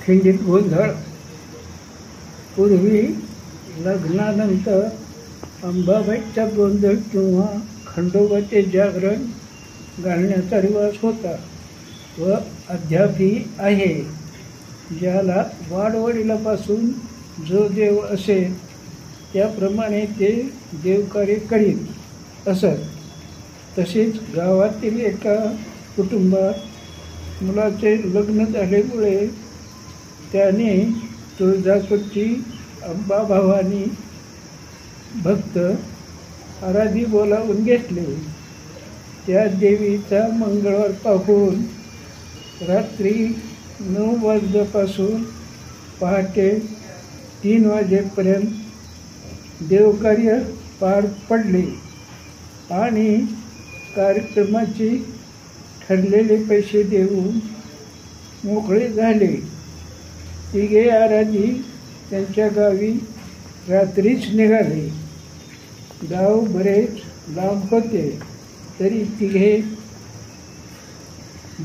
खिंडीत गोंधळ. पूर्वी लग्नानंतर अंबाबाईचा गोंधळ किंवा खंडोबाचे जागरण घालण्याचा रिवाज होता व अद्यापही आहे. ज्याला वाडवडिलापासून जो देव असेल त्याप्रमाणे ते देवकार्य करीत असत. तसेच गावातील एका कुटुंबात मुलाचे लग्न झाल्यामुळे त्याने तुळजापूरची अंबाभवानी भक्त आराधी बोलावून घेतले. त्या देवीचा मंगळवार पाहून रात्री 9 वाजल्यापासून पहाटे 3 वाजेपर्यंत देवकार्य पार पडले आणि कार्यक्रमाची ठरलेले पैसे देऊन मोकळे झाले. तिघे आराधी त्यांच्या गावी रात्रीच निघाले. गाव बरेच लांब होते तरी तिघे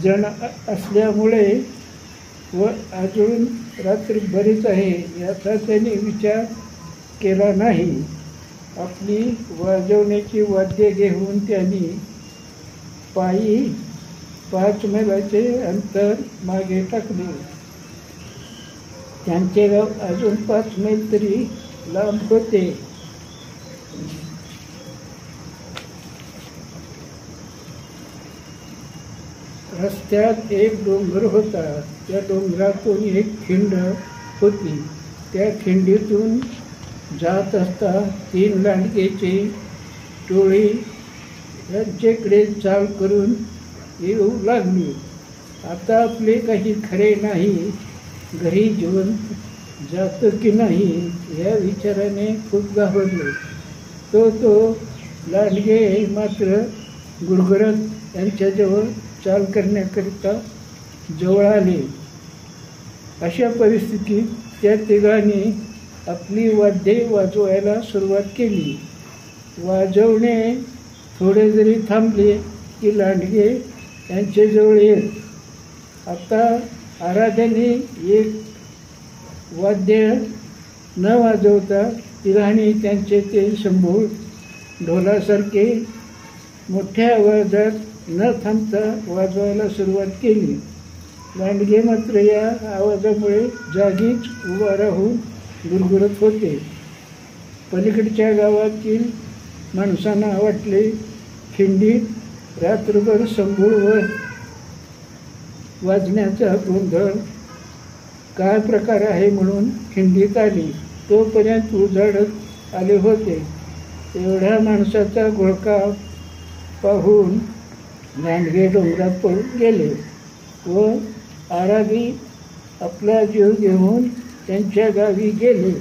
जण असल्यामुळे व अजून रात्र बरीच आहे याचा त्यांनी विचार केला नाही. आपली वाजवण्याची वाद्ये घेऊन त्यांनी पायी 5 मैलाचे अंतर मागे टाकले. त्यांचे गाव अजून 5 मैल तरी लांब होते. रस्त्यात एक डोंगर होता. त्या डोंगरातून एक खिंड होती. त्या खिंडीतून जात असता 3 लांडग्याची टोळी त्यांच्याकडे चाल करून येऊ लागली. आता आपले काही खरे नाही, घरी जेवण जातं की नाही या विचाराने खूप घाबरले. तो लांडगे मात्र गुरगुरत त्यांच्याजवळ चाल करण्याकरिता जवळ आले. अशा परिस्थितीत त्या तिघांनी आपली वाद्ये वाजवायला सुरुवात केली. वाजवणे थोडे जरी थांबले की लांडगे त्यांच्याजवळ येत. आता आराध्याने एक वाद्य न वाजवता तिघांनी त्यांचे ते संभूळ ढोलासारखे मोठ्या आवाजात न थांबता वाजवायला सुरुवात केली. लांडगे मात्र या आवाजामुळे जागीच उभा राहून गुरगुरत होते. पलीकडच्या गावातील माणसांना वाटले खिंडीत रात्रभर संभूळ वाजण्याचा गोंधळ काय प्रकार आहे म्हणून खिंडीत आली. तोपर्यंत उजाडत आले होते. एवढ्या माणसाचा घोळका पाहून लांडगे डोंगरात पळून गेले व आराधी आपला जीव घेऊन त्यांच्या गावी गेले.